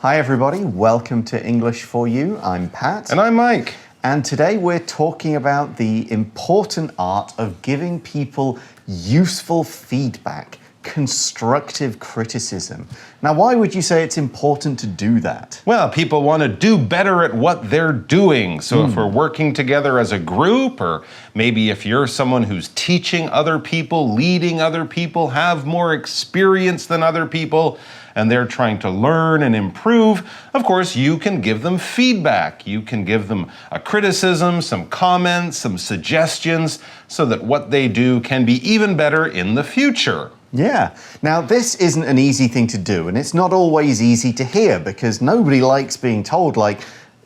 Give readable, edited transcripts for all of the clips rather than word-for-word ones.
Hi everybody, welcome to English for You. I'm Pat. And I'm Mike. And today we're talking about the important art of giving people useful feedback, constructive criticism. Now, why would you say it's important to do that? Well, people want to do better at what they're doing. So if we're working together as a group, or maybe if you're someone who's teaching other people, leading other people, have more experience than other people, and they're trying to learn and improve, of course, you can give them feedback. You can give them a criticism, some comments, some suggestions, so that what they do can be even better in the future. Yeah. Now, this isn't an easy thing to do, and it's not always easy to hear because nobody likes being told, like,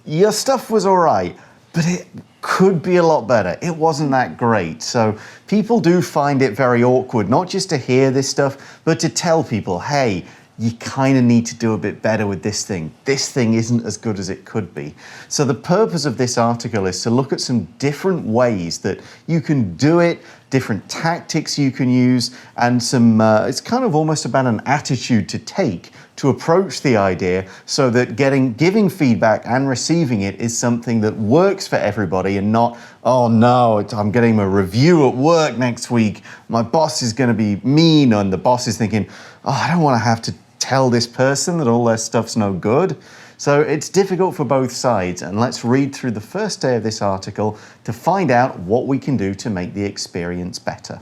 your stuff was all right, but it could be a lot better. It wasn't that great. So people do find it very awkward, not just to hear this stuff, but to tell people, hey, you kind of need to do a bit better with this thing. This thing isn't as good as it could be. So the purpose of this article is to look at some different ways that you can do it, different tactics you can use, and it's kind of almost about an attitude to take to approach the idea so that giving feedback and receiving it is something that works for everybody and not, oh no, I'm getting a review at work next week. My boss is going to be mean, and the boss is thinking, oh, I don't want to have to tell this person that all their stuff's no good. So it's difficult for both sides, and let's read through the first day of this article to find out what we can do to make the experience better.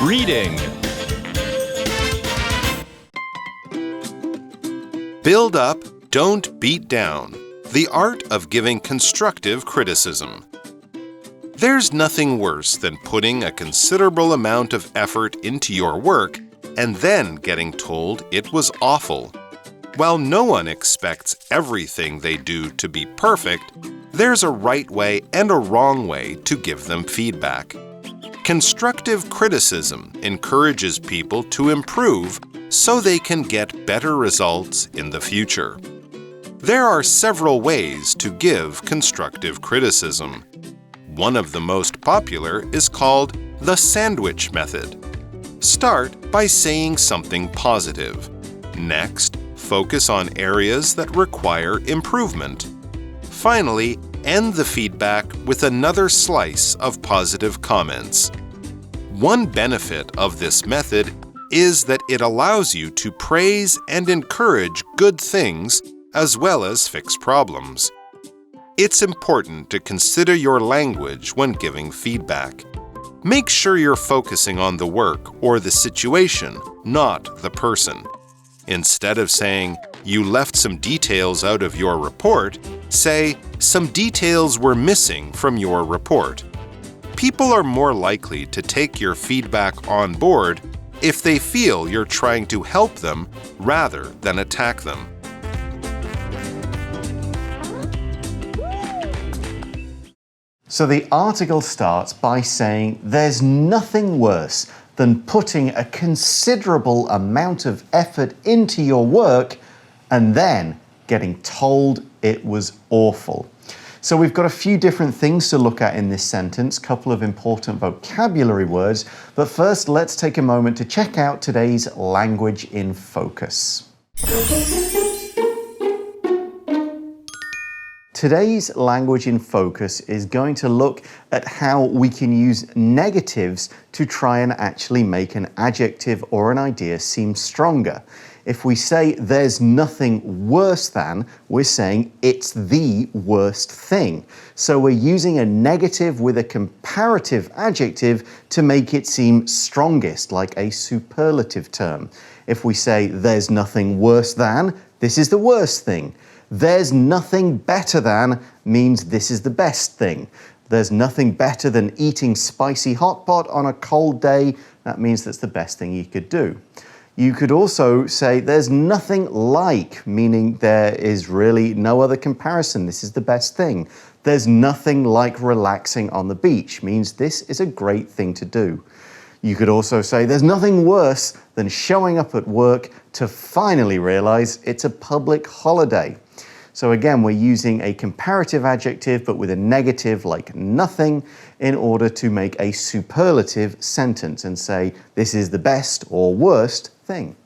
Reading. Build up, don't beat down. The art of giving constructive criticism. There's nothing worse than putting a considerable amount of effort into your work and then getting told it was awful. While no one expects everything they do to be perfect, there's a right way and a wrong way to give them feedback. Constructive criticism encourages people to improve so they can get better results in the future. There are several ways to give constructive criticism. One of the most popular is called the sandwich method. Start by saying something positive. Next, focus on areas that require improvement. Finally, end the feedback with another slice of positive comments. One benefit of this method is that it allows you to praise and encourage good things as well as fix problems. It's important to consider your language when giving feedback. Make sure you're focusing on the work or the situation, not the person. Instead of saying, you left some details out of your report, say, some details were missing from your report. People are more likely to take your feedback on board if they feel you're trying to help them rather than attack them. So the article starts by saying there's nothing worse than putting a considerable amount of effort into your work and then getting told it was awful. So we've got a few different things to look at in this sentence, a couple of important vocabulary words, but first let's take a moment to check out today's language in focus. Today's language in focus is going to look at how we can use negatives to try and actually make an adjective or an idea seem stronger. If we say there's nothing worse than, we're saying it's the worst thing. So we're using a negative with a comparative adjective to make it seem strongest, like a superlative term. If we say there's nothing worse than, this is the worst thing. There's nothing better than means this is the best thing. There's nothing better than eating spicy hot pot on a cold day. That means that's the best thing you could do. You could also say there's nothing like, meaning there is really no other comparison. This is the best thing. There's nothing like relaxing on the beach, means this is a great thing to do. You could also say there's nothing worse than showing up at work to finally realize it's a public holiday. So again, we're using a comparative adjective, but with a negative like nothing, in order to make a superlative sentence and say, this is the best or worst thing.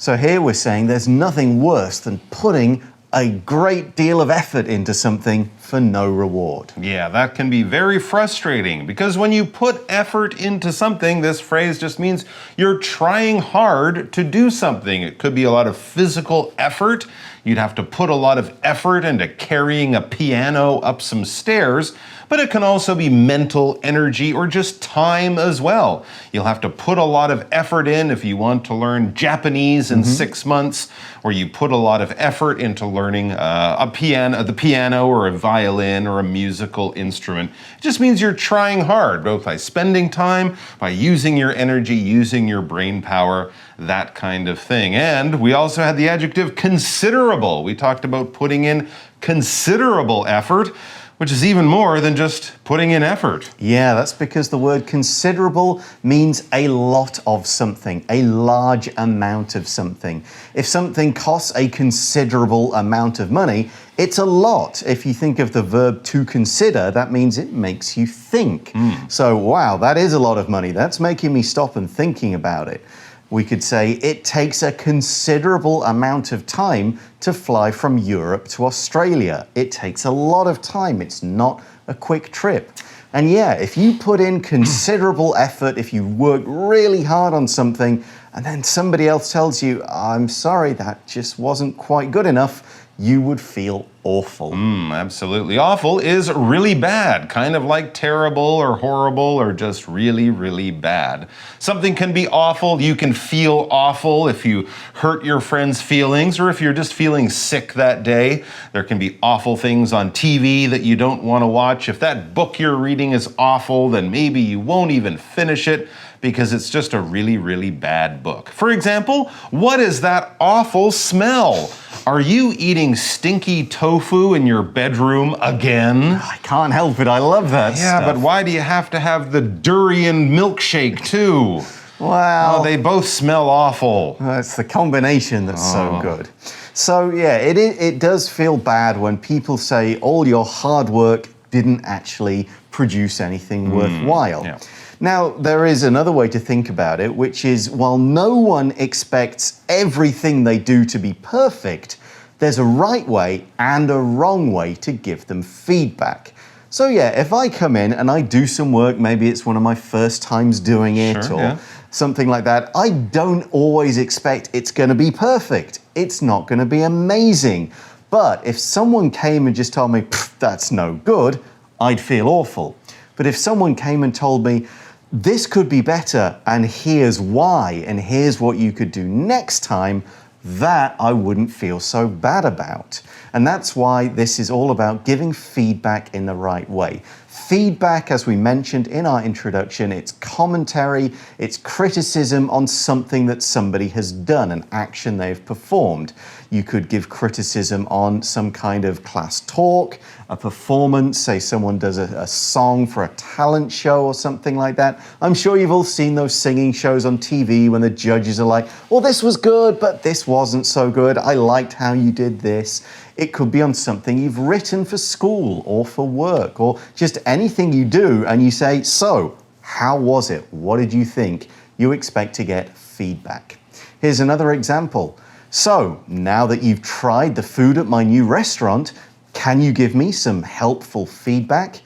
So here we're saying there's nothing worse than putting a great deal of effort into something for no reward. Yeah, that can be very frustrating because when you put effort into something, this phrase just means you're trying hard to do something. It could be a lot of physical effort. You'd have to put a lot of effort into carrying a piano up some stairs, but it can also be mental energy or just time as well. You'll have to put a lot of effort in if you want to learn Japanese in 6 months, or you put a lot of effort into learning the piano or a violin or a musical instrument. It just means you're trying hard, both by spending time, by using your energy, using your brain power, that kind of thing. And we also had the adjective considerable. We talked about putting in considerable effort, which is even more than just putting in effort. Yeah, that's because the word considerable means a lot of something, a large amount of something. If something costs a considerable amount of money, it's a lot. If you think of the verb to consider, that means it makes you think. So, wow, that is a lot of money. That's making me stop and thinking about it. We could say it takes a considerable amount of time to fly from Europe to Australia. It takes a lot of time. It's not a quick trip. And yeah, if you put in considerable effort, if you work really hard on something, and then somebody else tells you, I'm sorry, that just wasn't quite good enough, you would feel awful. Absolutely. Awful is really bad, kind of like terrible or horrible or just really, really bad. Something can be awful. You can feel awful if you hurt your friend's feelings or if you're just feeling sick that day. There can be awful things on TV that you don't want to watch. If that book you're reading is awful, then maybe you won't even finish it because it's just a really, really bad book. For example, what is that awful smell? Are you eating stinky tofu in your bedroom again? I can't help it. I love that stuff. Yeah, but why do you have to have the durian milkshake too? Wow. Oh, they both smell awful. It's the combination that's so good. So yeah, it does feel bad when people say all your hard work didn't actually produce anything worthwhile. Yeah. Now, there is another way to think about it, which is while no one expects everything they do to be perfect, there's a right way and a wrong way to give them feedback. So yeah, if I come in and I do some work, maybe it's one of my first times doing it or something like that, I don't always expect it's going to be perfect. It's not going to be amazing. But if someone came and just told me, that's no good, I'd feel awful. But if someone came and told me, this could be better, and here's why, and here's what you could do next time, that I wouldn't feel so bad about. And that's why this is all about giving feedback in the right way. Feedback, as we mentioned in our introduction, it's commentary, it's criticism on something that somebody has done, an action they've performed. You could give criticism on some kind of class talk, a performance, say someone does a song for a talent show or something like that. I'm sure you've all seen those singing shows on TV when the judges are like, well, this was good, but this wasn't so good. I liked how you did this. It could be on something you've written for school or for work or just anything you do and you say, so, how was it? What did you think? You expect to get feedback. Here's another example. So, now that you've tried the food at my new restaurant, can you give me some helpful feedback?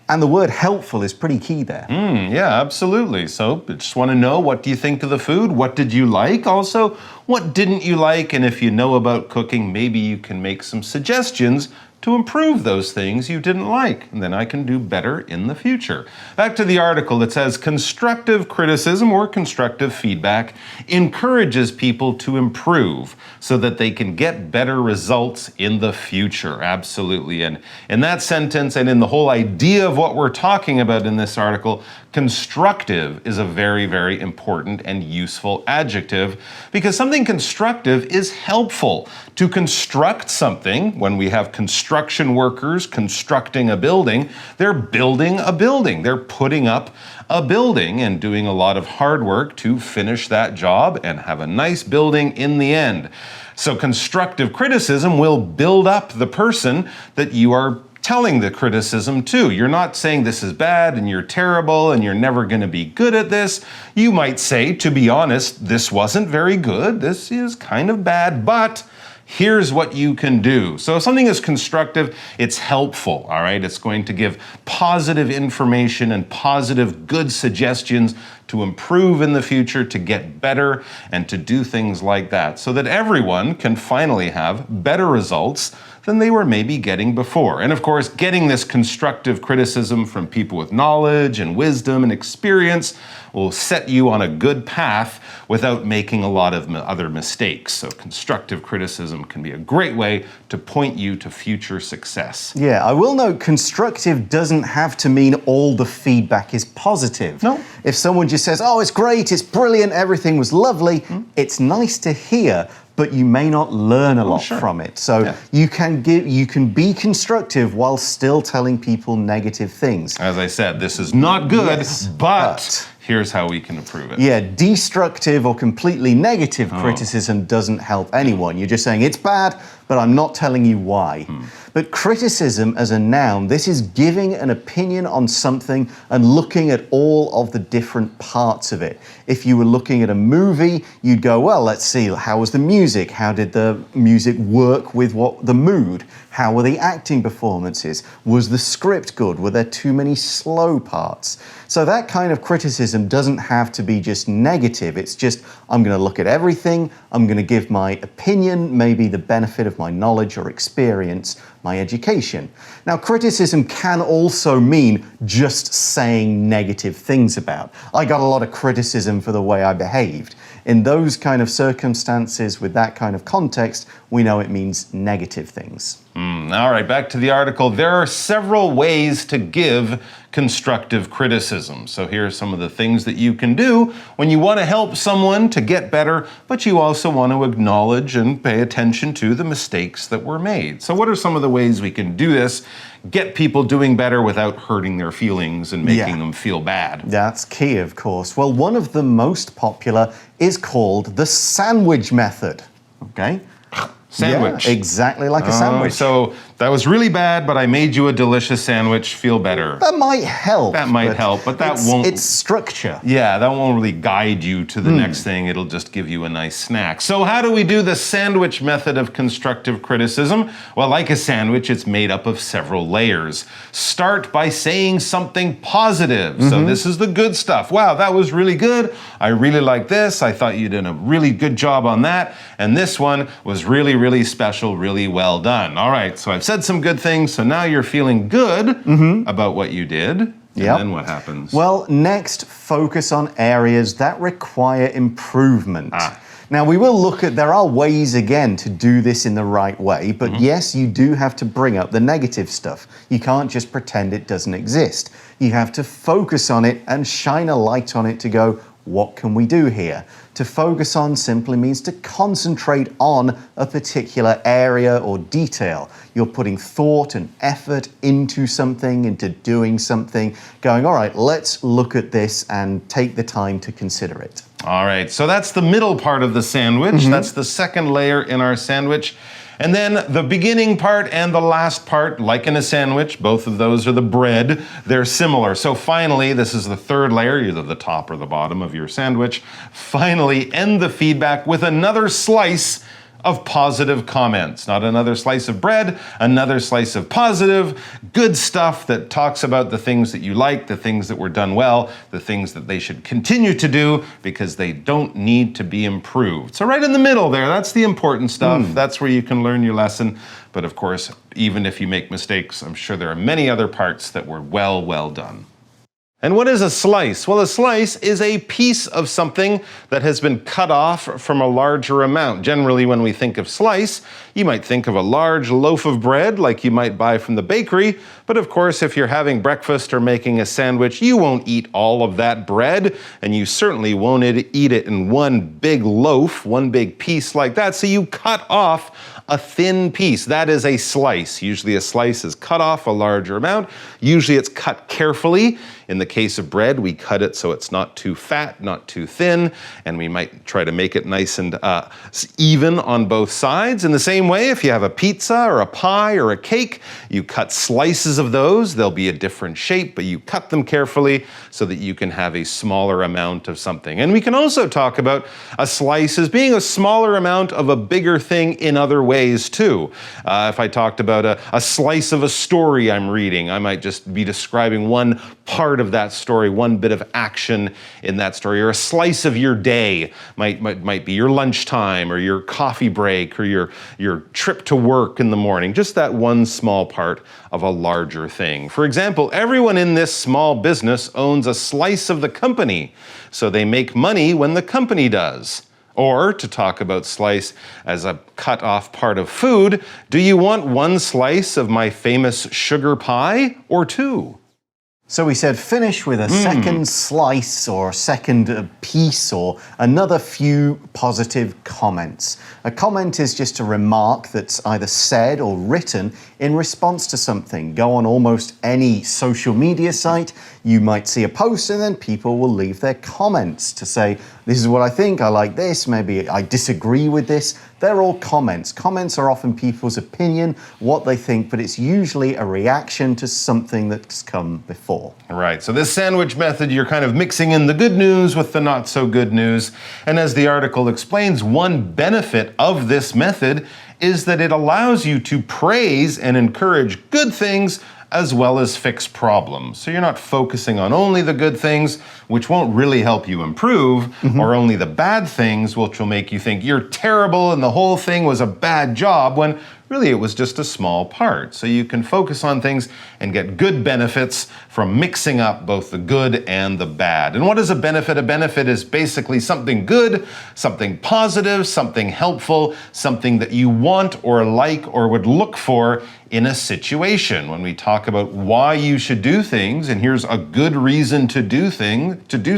And the word helpful is pretty key there. Yeah, absolutely. So I just want to know, what do you think of the food? What did you like? Also, what didn't you like? And if you know about cooking, maybe you can make some suggestions to improve those things you didn't like, and then I can do better in the future. Back to the article, it says constructive criticism or constructive feedback encourages people to improve so that they can get better results in the future. Absolutely. And in that sentence and in the whole idea of what we're talking about in this article, constructive is a very, very important and useful adjective because something constructive is helpful. To construct something, when we have construction workers constructing a building, they're building a building. They're putting up a building and doing a lot of hard work to finish that job and have a nice building in the end. So constructive criticism will build up the person that you are telling the criticism too. You're not saying this is bad and you're terrible and you're never going to be good at this. You might say, to be honest, this wasn't very good. This is kind of bad, but here's what you can do. So if something is constructive, it's helpful, all right? It's going to give positive information and positive, good suggestions to improve in the future, to get better, and to do things like that so that everyone can finally have better results than they were maybe getting before. And of course, getting this constructive criticism from people with knowledge and wisdom and experience will set you on a good path without making a lot of other mistakes. So constructive criticism can be a great way to point you to future success. Yeah, I will note constructive doesn't have to mean all the feedback is positive. No. If someone just says, oh, it's great, it's brilliant, everything was lovely, it's nice to hear, but you may not learn a lot from it. So you can be constructive while still telling people negative things. As I said, this is not good, but here's how we can improve it. Yeah, destructive or completely negative criticism doesn't help anyone. You're just saying it's bad, but I'm not telling you why. But criticism as a noun, this is giving an opinion on something and looking at all of the different parts of it. If you were looking at a movie, you'd go, well, let's see, how was the music? How did the music work with the mood? How were the acting performances? Was the script good? Were there too many slow parts? So that kind of criticism doesn't have to be just negative. It's just, I'm going to look at everything, I'm going to give my opinion, maybe the benefit of my knowledge or experience, my education. Now, criticism can also mean just saying negative things about. I got a lot of criticism for the way I behaved. In those kind of circumstances, with that kind of context, we know it means negative things. All right, back to the article. There are several ways to give constructive criticism. So here are some of the things that you can do when you want to help someone to get better, but you also want to acknowledge and pay attention to the mistakes that were made. So what are some of the ways we can do this? Get people doing better without hurting their feelings and making them feel bad. That's key, of course. Well, one of the most popular is called the sandwich method. Okay? Sandwich. Yeah, exactly like a sandwich. So that was really bad, but I made you a delicious sandwich. Feel better. That might help. That might help, but that won't. It's structure. Yeah, that won't really guide you to the next thing. It'll just give you a nice snack. So how do we do the sandwich method of constructive criticism? Well, like a sandwich, it's made up of several layers. Start by saying something positive. So this is the good stuff. Wow, that was really good. I really like this. I thought you did a really good job on that. And this one was really, really special, really well done. All right, so I've said some good things, so now you're feeling good about what you did. And then what happens? Well, next, focus on areas that require improvement. Now, we will look at, there are ways, again, to do this in the right way, but yes, you do have to bring up the negative stuff. You can't just pretend it doesn't exist. You have to focus on it and shine a light on it to go, what can we do here? To focus on simply means to concentrate on a particular area or detail. You're putting thought and effort into something, into doing something, going, all right, let's look at this and take the time to consider it. All right, so that's the middle part of the sandwich. That's the second layer in our sandwich. And then the beginning part and the last part, like in a sandwich, both of those are the bread. They're similar. So finally, this is the third layer, either the top or the bottom of your sandwich. Finally, end the feedback with another slice of positive comments. Not another slice of bread, another slice of positive, good stuff that talks about the things that you like, the things that were done well, the things that they should continue to do because they don't need to be improved. So right in the middle there, that's the important stuff. That's where you can learn your lesson. But of course, even if you make mistakes, I'm sure there are many other parts that were well done. And what is a slice? Well, a slice is a piece of something that has been cut off from a larger amount. Generally, when we think of slice, you might think of a large loaf of bread like you might buy from the bakery. But of course, if you're having breakfast or making a sandwich, you won't eat all of that bread, and you certainly won't eat it in one big loaf, one big piece like that. So you cut off a thin piece. That is a slice. Usually a slice is cut off a larger amount. Usually it's cut carefully. In the the case of bread, we cut it so it's not too fat, not too thin, and we might try to make it nice and even on both sides. In the same way, if you have a pizza or a pie or a cake, you cut slices of those. They'll be a different shape, but you cut them carefully so that you can have a smaller amount of something. And we can also talk about a slice as being a smaller amount of a bigger thing in other ways too. If I talked about a slice of a story I'm reading, I might just be describing one part of that story, one bit of action in that story, or a slice of your day might be your lunchtime or your coffee break or your trip to work in the morning, just that one small part of a larger thing. For example, everyone in this small business owns a slice of the company, so they make money when the company does. Or, to talk about slice as a cut off part of food, do you want one slice of my famous sugar pie or two? So we said finish with a second slice or a second piece or another few positive comments. A comment is just a remark that's either said or written in response to something. Go on almost any social media site, you might see a post and then people will leave their comments to say, this is what I think, I like this, maybe I disagree with this. They're all comments. Comments are often people's opinion, what they think, but it's usually a reaction to something that's come before. Right, so this sandwich method, you're kind of mixing in the good news with the not so good news. And as the article explains, one benefit of this method is that it allows you to praise and encourage good things as well as fix problems. So you're not focusing on only the good things, which won't really help you improve, or only the bad things, which will make you think you're terrible and the whole thing was a bad job, when really it was just a small part. So you can focus on things and get good benefits from mixing up both the good and the bad. And what is a benefit? A benefit is basically something good, something positive, something helpful, something that you want or like or would look for in a situation. When we talk about why you should do things, and here's a good reason to do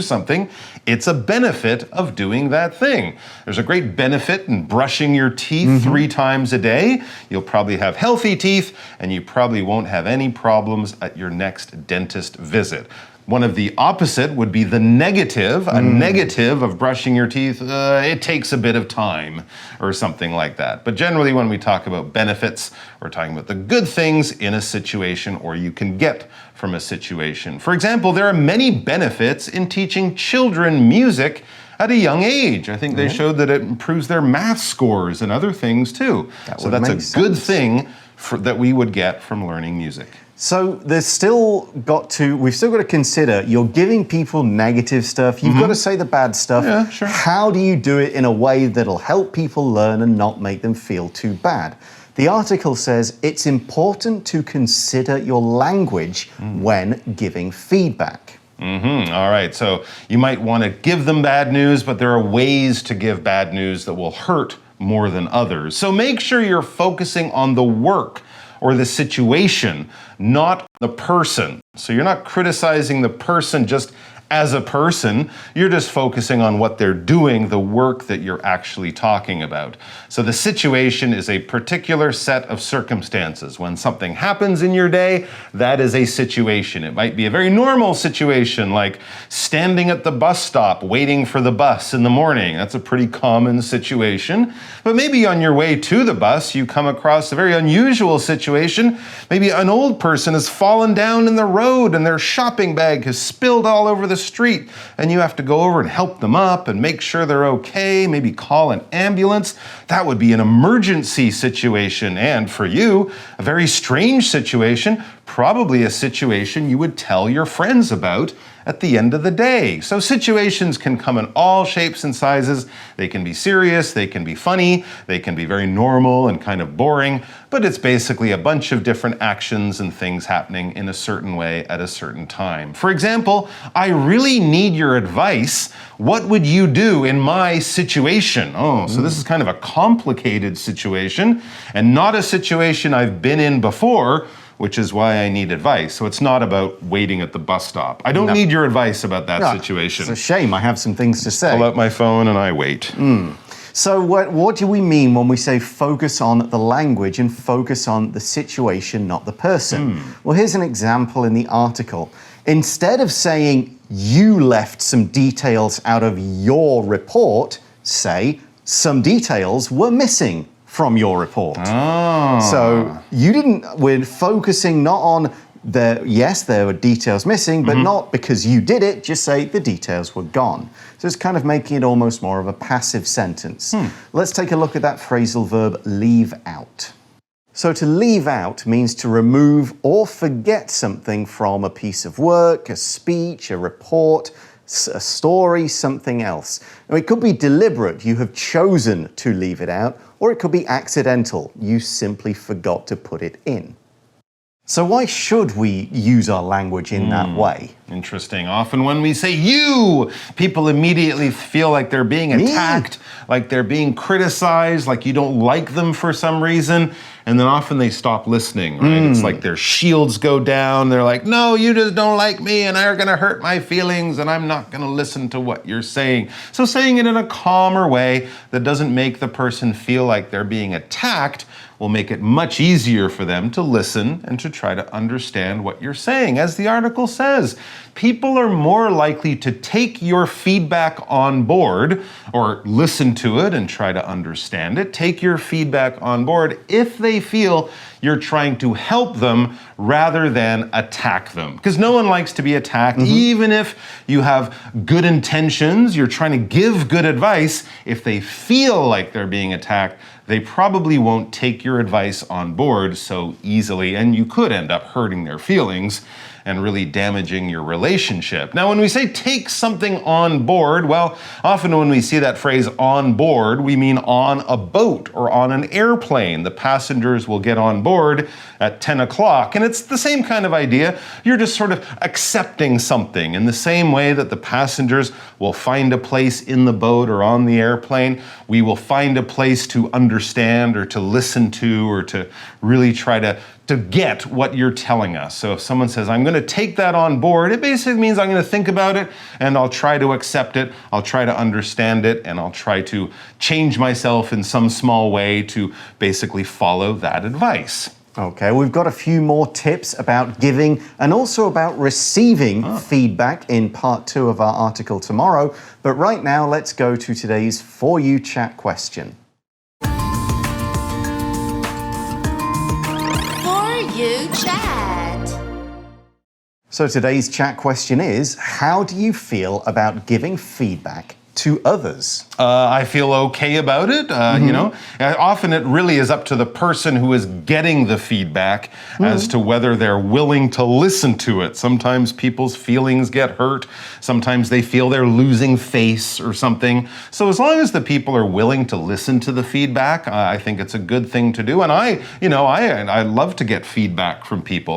something, it's a benefit of doing that thing. There's a great benefit in brushing your teeth 3 times a day. You'll probably have healthy teeth, and you probably won't have any problems at your next dentist visit. One of the opposite would be the negative. A negative of brushing your teeth, it takes a bit of time or something like that. But generally when we talk about benefits, we're talking about the good things in a situation or you can get from a situation. For example, there are many benefits in teaching children music at a young age. I think they showed that it improves their math scores and other things too. So that's a good thing that we would get from learning music. So we've still got to consider, you're giving people negative stuff, you've got to say the bad stuff. Yeah, sure. How do you do it in a way that'll help people learn and not make them feel too bad? The article says it's important to consider your language when giving feedback. All right, so you might want to give them bad news, but there are ways to give bad news that will hurt more than others. So make sure you're focusing on the work or the situation, not the person. So you're not criticizing the person just as a person, you're just focusing on what they're doing, the work that you're actually talking about. So the situation is a particular set of circumstances. When something happens in your day, that is a situation. It might be a very normal situation, like standing at the bus stop, waiting for the bus in the morning. That's a pretty common situation. But maybe on your way to the bus, you come across a very unusual situation. Maybe an old person has fallen down in the road and their shopping bag has spilled all over the street, and you have to go over and help them up and make sure they're okay, maybe call an ambulance. That would be an emergency situation, and for you, a very strange situation, probably a situation you would tell your friends about at the end of the day. So situations can come in all shapes and sizes. They can be serious, they can be funny, they can be very normal and kind of boring, but it's basically a bunch of different actions and things happening in a certain way at a certain time. For example, I really need your advice. What would you do in my situation? So this is kind of a complicated situation and not a situation I've been in before, which is why I need advice. So it's not about waiting at the bus stop. I don't need your advice about that situation. It's a shame, I have some things to say. Pull out my phone and I wait. So what do we mean when we say focus on the language and focus on the situation, not the person? Well, here's an example in the article. Instead of saying, you left some details out of your report, say, some details were missing from your report. So we're focusing not on yes, there were details missing, but not because you did it, just say the details were gone. So it's kind of making it almost more of a passive sentence. Let's take a look at that phrasal verb, leave out. So to leave out means to remove or forget something from a piece of work, a speech, a report, a story, something else. Now, it could be deliberate, you have chosen to leave it out, or it could be accidental, you simply forgot to put it in. So why should we use our language in that way? Interesting. Often when we say you, people immediately feel like they're being attacked, like they're being criticized, like you don't like them for some reason. And then often they stop listening, right? It's like their shields go down. They're like, no, you just don't like me and are going to hurt my feelings and I'm not going to listen to what you're saying. So saying it in a calmer way that doesn't make the person feel like they're being attacked will make it much easier for them to listen and to try to understand what you're saying. As the article says, people are more likely to take your feedback on board or listen to it and try to understand it. Take your feedback on board if they feel you're trying to help them rather than attack them. Because no one likes to be attacked, even if you have good intentions, you're trying to give good advice. If they feel like they're being attacked, they probably won't take your advice on board so easily, and you could end up hurting their feelings and really damaging your relationship. Now, when we say take something on board, well, often when we see that phrase on board, we mean on a boat or on an airplane. The passengers will get on board at 10 o'clock, and it's the same kind of idea. You're just sort of accepting something in the same way that the passengers will find a place in the boat or on the airplane. We will find a place to understand or to listen to or to really try to get what you're telling us. So if someone says, I'm going to take that on board, it basically means I'm going to think about it and I'll try to accept it, I'll try to understand it, and I'll try to change myself in some small way to basically follow that advice. Okay, we've got a few more tips about giving and also about receiving feedback in part 2 of our article tomorrow. But right now, let's go to today's For You Chat question. You chat. So today's chat question is, how do you feel about giving feedback to others? I feel okay about it. You know, often it really is up to the person who is getting the feedback as to whether they're willing to listen to it. Sometimes people's feelings get hurt. Sometimes they feel they're losing face or something. So as long as the people are willing to listen to the feedback, I think it's a good thing to do. And I love to get feedback from people.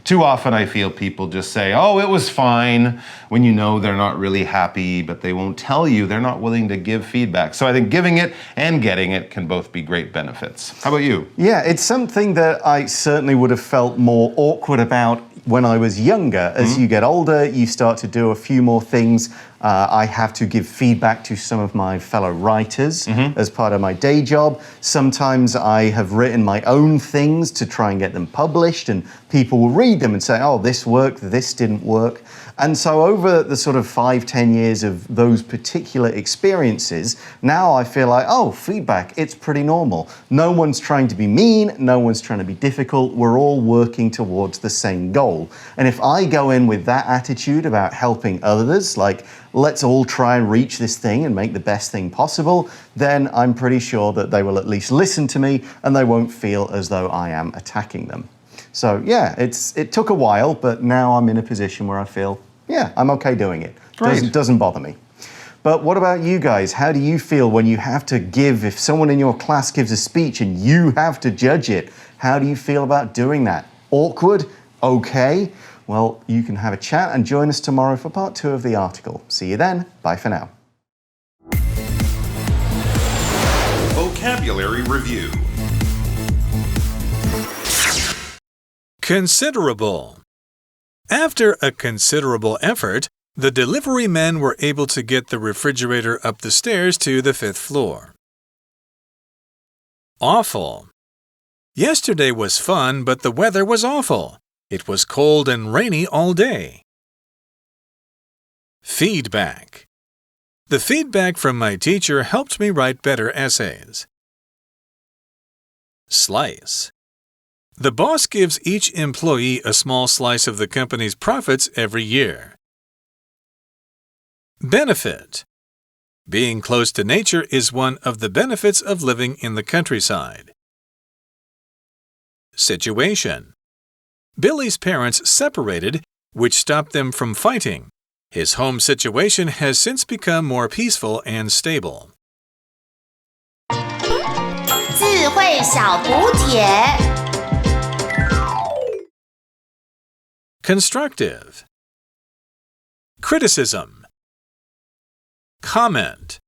Too often I feel people just say, oh, it was fine, when you know they're not really happy, but they won't tell you. They're not willing to give feedback. So I think giving it and getting it can both be great benefits. How about you? Yeah, it's something that I certainly would have felt more awkward about when I was younger. As you get older, you start to do a few more things. I have to give feedback to some of my fellow writers as part of my day job. Sometimes I have written my own things to try and get them published, and people will read them and say, oh, this worked, this didn't work. And so over the sort of 5-10 years of those particular experiences, now I feel like, oh, feedback, it's pretty normal. No one's trying to be mean, no one's trying to be difficult, we're all working towards the same goal. And if I go in with that attitude about helping others, like, let's all try and reach this thing and make the best thing possible, then I'm pretty sure that they will at least listen to me and they won't feel as though I am attacking them. So yeah, it took a while, but now I'm in a position where I feel, yeah, I'm okay doing it. Doesn't bother me. But what about you guys? How do you feel when you have to give, if someone in your class gives a speech and you have to judge it, how do you feel about doing that? Awkward? Okay? Well, you can have a chat and join us tomorrow for part 2 of the article. See you then. Bye for now. Vocabulary Review. Considerable. After a considerable effort, the delivery men were able to get the refrigerator up the stairs to the 5th floor. Awful. Yesterday was fun, but the weather was awful. It was cold and rainy all day. Feedback. The feedback from my teacher helped me write better essays. Slice. The boss gives each employee a small slice of the company's profits every year. Benefit. Being close to nature is one of the benefits of living in the countryside. Situation. Billy's parents separated, which stopped them from fighting. His home situation has since become more peaceful and stable. 智慧小补帖 Constructive. Criticism. Comment.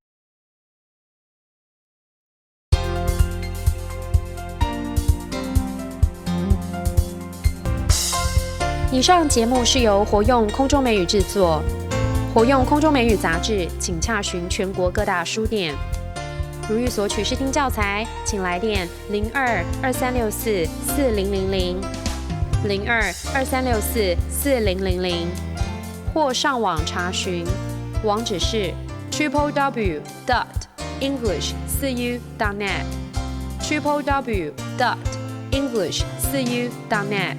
以上节目是由活用空中美语制作。活用空中美语杂志，请洽询全国各大书店。如欲索取试听教材，请来电02-2364-4000 02-2364-4000，或上网查询，网址是 www.english4u.net www.english4u.net